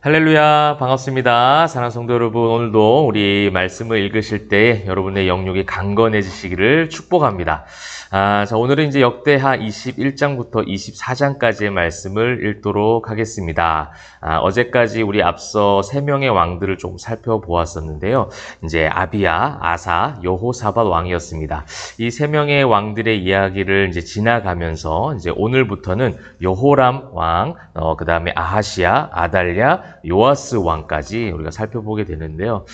할렐루야, 반갑습니다. 사랑하는 성도 여러분, 오늘도 우리 말씀을 읽으실 때 여러분의 영역이 강건해지시기를 축복합니다. 자, 오늘은 이제 역대하 21장부터 24장까지의 말씀을 읽도록 하겠습니다. 어제까지 우리 앞서 3명의 왕들을 좀 살펴보았었는데요. 이제 아비야, 아사, 여호사밧 왕이었습니다. 이 3명의 왕들의 이야기를 이제 지나가면서 이제 오늘부터는 여호람 왕, 그 다음에 아하시야, 아달랴, 요아스 왕까지 우리가 살펴보게 되는데요.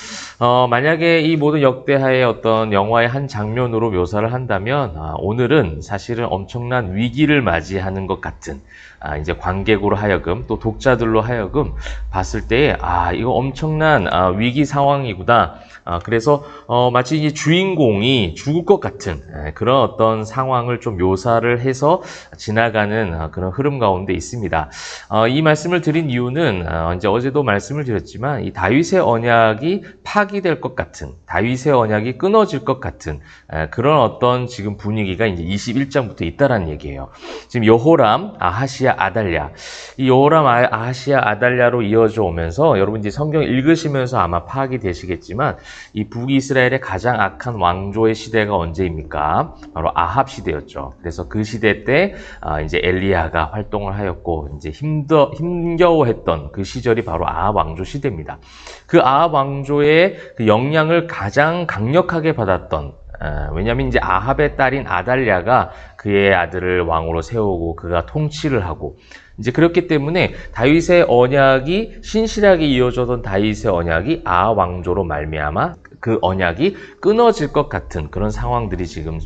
만약에 이 모든 역대하의 어떤 영화의 한 장면으로 묘사를 한다면, 오늘은 사실은 엄청난 위기를 맞이하는 것 같은, 이제 관객으로 하여금 또 독자들로 하여금 봤을 때, 이거 엄청난 위기 상황이구나. 그래서 마치 이 주인공이 죽을 것 같은 그런 어떤 상황을 좀 묘사를 해서 지나가는 그런 흐름 가운데 있습니다. 이 말씀을 드린 이유는 이제 어제도 말씀을 드렸지만 이 다윗의 언약이 파기될 것 같은, 다윗의 언약이 끊어질 것 같은 그런 어떤 지금 분위기가 이제 21장부터 있다라는 얘기예요. 지금 여호람, 아하시야, 아달랴, 이 여호람, 아하시야, 아달랴로 이어져 오면서 여러분 이제 성경 읽으시면서 아마 파악이 되시겠지만 이 북이스라엘의 가장 악한 왕조의 시대가 언제입니까? 바로 아합 시대였죠. 그래서 그 시대 때 이제 엘리야가 활동을 하였고 이제 힘겨워했던 그 시절이 바로 아합 왕조 시대입니다. 그 아합 왕조의 그 영향을 가장 강력하게 받았던, 왜냐하면 이제 아합의 딸인 아달랴가 그의 아들을 왕으로 세우고 그가 통치를 하고 이제 그렇기 때문에 다윗의 언약이 신실하게 이어져던 다윗의 언약이 아합 왕조로 말미암아 그 언약이 끊어질 것 같은 그런 상황들이 지금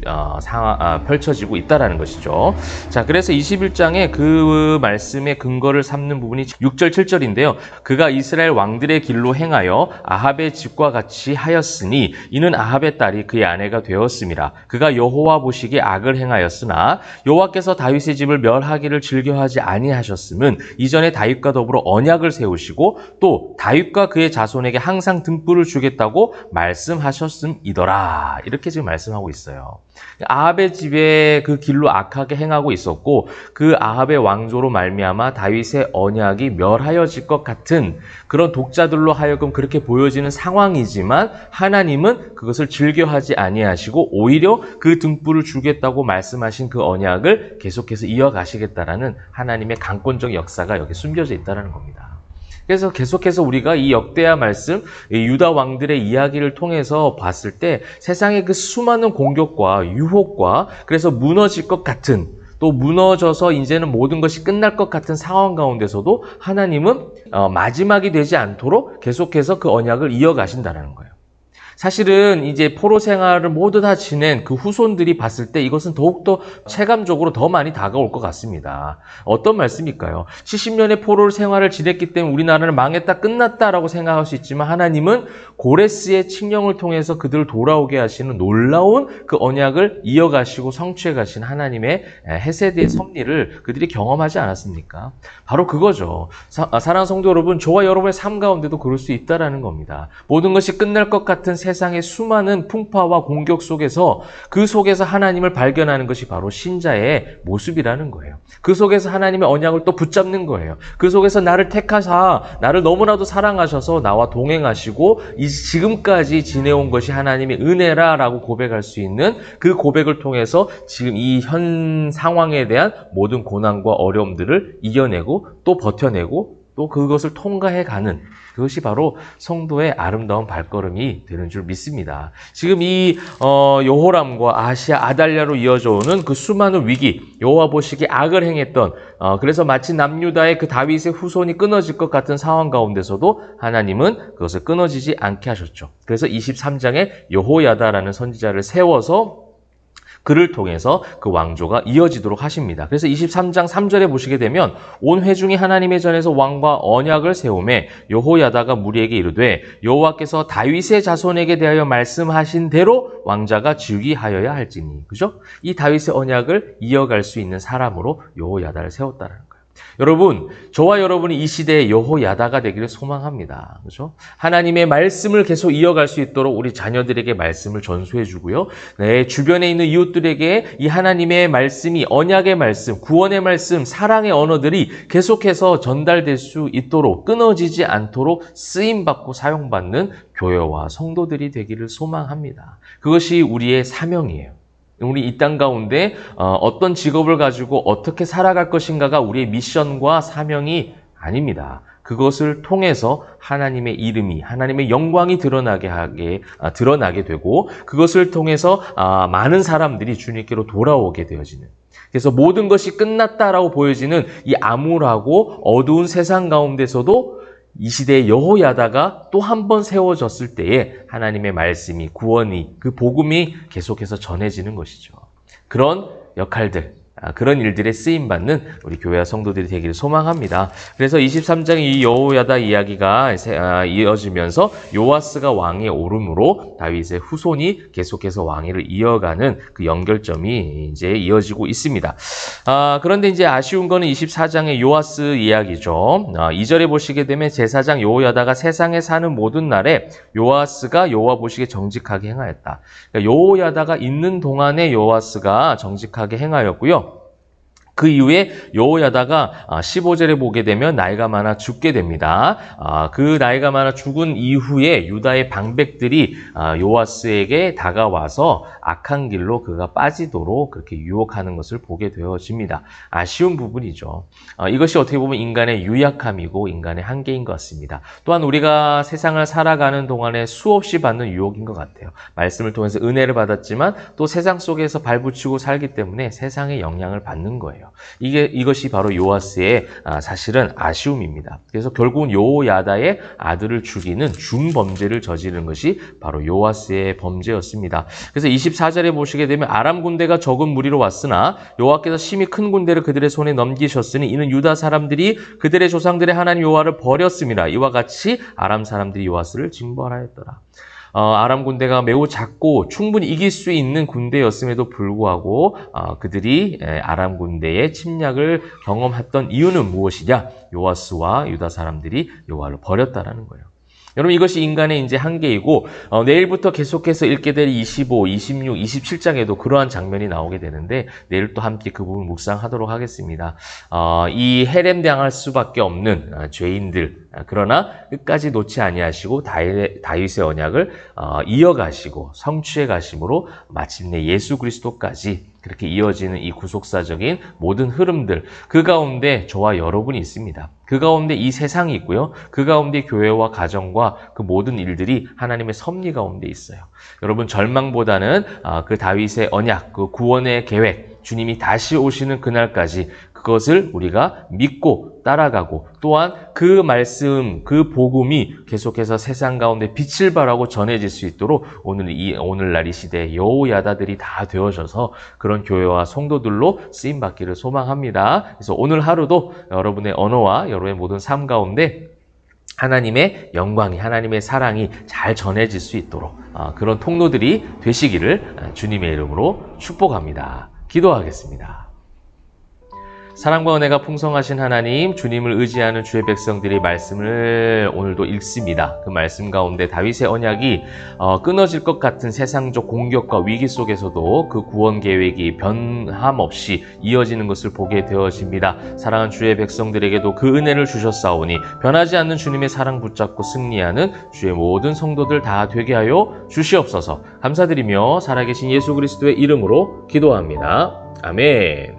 펼쳐지고 있다라는 것이죠. 자, 그래서 21장에 그 말씀의 근거를 삼는 부분이 6절, 7절인데요. 그가 이스라엘 왕들의 길로 행하여 아합의 집과 같이 하였으니 이는 아합의 딸이 그의 아내가 되었음이라. 그가 여호와 보시기에 악을 행하였으나 여호와께서 다윗의 집을 멸하기를 즐겨하지 아니하셨음은 이전에 다윗과 더불어 언약을 세우시고 또 다윗과 그의 자손에게 항상 등불을 주겠다고 말씀하셨음이더라. 이렇게 지금 말씀하고 있어요. 아합의 집에 그 길로 악하게 행하고 있었고 그 아합의 왕조로 말미암아 다윗의 언약이 멸하여질 것 같은 그런 독자들로 하여금 그렇게 보여지는 상황이지만 하나님은 그것을 즐겨하지 아니하시고 오히려 그 등불을 주겠다고 말씀하신 그 언약을 계속해서 이어가시겠다라는 하나님의 강권적 역사가 여기 숨겨져 있다는 겁니다. 그래서 계속해서 우리가 이 역대하 말씀, 이 유다 왕들의 이야기를 통해서 봤을 때 세상의 그 수많은 공격과 유혹과 그래서 무너질 것 같은, 또 무너져서 이제는 모든 것이 끝날 것 같은 상황 가운데서도 하나님은 마지막이 되지 않도록 계속해서 그 언약을 이어가신다는 거예요. 사실은 이제 포로 생활을 모두 다 지낸 그 후손들이 봤을 때 이것은 더욱더 체감적으로 더 많이 다가올 것 같습니다. 어떤 말씀일까요? 70년의 포로 생활을 지냈기 때문에 우리나라는 망했다, 끝났다라고 생각할 수 있지만 하나님은 고레스의 칙령을 통해서 그들을 돌아오게 하시는 놀라운 그 언약을 이어가시고 성취해 가신 하나님의 헤세드의 섭리를 그들이 경험하지 않았습니까? 바로 그거죠. 사랑하는 성도 여러분, 저와 여러분의 삶 가운데도 그럴 수 있다라는 겁니다. 모든 것이 끝날 것 같은 세상의 수많은 풍파와 공격 속에서 그 속에서 하나님을 발견하는 것이 바로 신자의 모습이라는 거예요. 그 속에서 하나님의 언약을 또 붙잡는 거예요. 그 속에서 나를 택하사 나를 너무나도 사랑하셔서 나와 동행하시고 지금까지 지내온 것이 하나님의 은혜라라고 고백할 수 있는 그 고백을 통해서 지금 이 현 상황에 대한 모든 고난과 어려움들을 이겨내고 또 버텨내고 또 그것을 통과해가는 그것이 바로 성도의 아름다운 발걸음이 되는 줄 믿습니다. 지금 이 여호람과 아하시야, 아달랴로 이어져 오는 그 수많은 위기, 여호와 보시기에 악을 행했던 그래서 마치 남유다의 그 다윗의 후손이 끊어질 것 같은 상황 가운데서도 하나님은 그것을 끊어지지 않게 하셨죠. 그래서 23장에 여호야다라는 선지자를 세워서 그를 통해서 그 왕조가 이어지도록 하십니다. 그래서 23장 3절에 보시게 되면 온 회중이 하나님의 전에서 왕과 언약을 세우매 여호야다가 무리에게 이르되 여호와께서 다윗의 자손에게 대하여 말씀하신 대로 왕자가 즉위하여야 할지니. 그죠? 이 다윗의 언약을 이어갈 수 있는 사람으로 여호야다를 세웠다는 거예요. 여러분, 저와 여러분이 이 시대의 여호야다가 되기를 소망합니다. 그렇죠? 하나님의 말씀을 계속 이어갈 수 있도록 우리 자녀들에게 말씀을 전수해 주고요. 내 주변에 있는 이웃들에게 이 하나님의 말씀이 언약의 말씀, 구원의 말씀, 사랑의 언어들이 계속해서 전달될 수 있도록 끊어지지 않도록 쓰임받고 사용받는 교회와 성도들이 되기를 소망합니다. 그것이 우리의 사명이에요. 우리 이 땅 가운데 어떤 직업을 가지고 어떻게 살아갈 것인가가 우리의 미션과 사명이 아닙니다. 그것을 통해서 하나님의 이름이, 하나님의 영광이 드러나게 되고 그것을 통해서 많은 사람들이 주님께로 돌아오게 되어지는, 그래서 모든 것이 끝났다라고 보여지는 이 암울하고 어두운 세상 가운데서도 이 시대의 여호야다가 또 한 번 세워졌을 때에 하나님의 말씀이, 구원이, 그 복음이 계속해서 전해지는 것이죠. 그런 역할들, 그런 일들에 쓰임받는 우리 교회와 성도들이 되기를 소망합니다. 그래서 23장의 이 여호야다 이야기가 이어지면서 요아스가 왕에 오름으로 다윗의 후손이 계속해서 왕위를 이어가는 그 연결점이 이제 이어지고 있습니다. 그런데 이제 아쉬운 거는 24장의 요아스 이야기죠. 2절에 보시게 되면 제사장 여호야다가 세상에 사는 모든 날에 요아스가 여호와 보시기에 정직하게 행하였다. 그러니까 여호야다가 있는 동안에 요아스가 정직하게 행하였고요. 그 이후에 여호야다가 15절에 보게 되면 나이가 많아 죽게 됩니다. 그 나이가 많아 죽은 이후에 유다의 방백들이 요아스에게 다가와서 악한 길로 그가 빠지도록 그렇게 유혹하는 것을 보게 되어집니다. 아쉬운 부분이죠. 이것이 어떻게 보면 인간의 유약함이고 인간의 한계인 것 같습니다. 또한 우리가 세상을 살아가는 동안에 수없이 받는 유혹인 것 같아요. 말씀을 통해서 은혜를 받았지만 또 세상 속에서 발붙이고 살기 때문에 세상의 영향을 받는 거예요. 이것이 바로 요아스의 사실은 아쉬움입니다. 그래서 결국은 여호야다의 아들을 죽이는 중범죄를 저지른 것이 바로 요아스의 범죄였습니다. 그래서 24절에 보시게 되면 아람 군대가 적은 무리로 왔으나 여호와께서 심히 큰 군대를 그들의 손에 넘기셨으니 이는 유다 사람들이 그들의 조상들의 하나님 여호와를 버렸습니다. 이와 같이 아람 사람들이 요아스를 징벌하였더라. 아람 군대가 매우 작고 충분히 이길 수 있는 군대였음에도 불구하고 그들이 아람 군대의 침략을 경험했던 이유는 무엇이냐? 요아스와 유다 사람들이 여호와를 버렸다라는 거예요. 여러분, 이것이 인간의 이제 한계이고 내일부터 계속해서 읽게 될 25, 26, 27장에도 그러한 장면이 나오게 되는데 내일 또 함께 그 부분 묵상하도록 하겠습니다. 이 해렘당할 수밖에 없는 죄인들, 그러나 끝까지 놓지 아니하시고 다윗의 언약을 이어가시고 성취해 가심으로 마침내 예수 그리스도까지 그렇게 이어지는 이 구속사적인 모든 흐름들, 그 가운데 저와 여러분이 있습니다. 그 가운데 이 세상이 있고요. 그 가운데 교회와 가정과 그 모든 일들이 하나님의 섭리 가운데 있어요. 여러분, 절망보다는 그 다윗의 언약, 그 구원의 계획, 주님이 다시 오시는 그날까지 그것을 우리가 믿고 따라가고 또한 그 말씀, 그 복음이 계속해서 세상 가운데 빛을 발하고 전해질 수 있도록 오늘날 이 시대의 여호야다들이 다 되어져서 그런 교회와 성도들로 쓰임받기를 소망합니다. 그래서 오늘 하루도 여러분의 언어와 여러분의 모든 삶 가운데 하나님의 영광이, 하나님의 사랑이 잘 전해질 수 있도록 그런 통로들이 되시기를 주님의 이름으로 축복합니다. 기도하겠습니다. 사랑과 은혜가 풍성하신 하나님, 주님을 의지하는 주의 백성들의 말씀을 오늘도 읽습니다. 그 말씀 가운데 다윗의 언약이 끊어질 것 같은 세상적 공격과 위기 속에서도 그 구원 계획이 변함없이 이어지는 것을 보게 되어집니다. 사랑하는 주의 백성들에게도 그 은혜를 주셨사오니 변하지 않는 주님의 사랑 붙잡고 승리하는 주의 모든 성도들 다 되게 하여 주시옵소서. 감사드리며 살아계신 예수 그리스도의 이름으로 기도합니다. 아멘.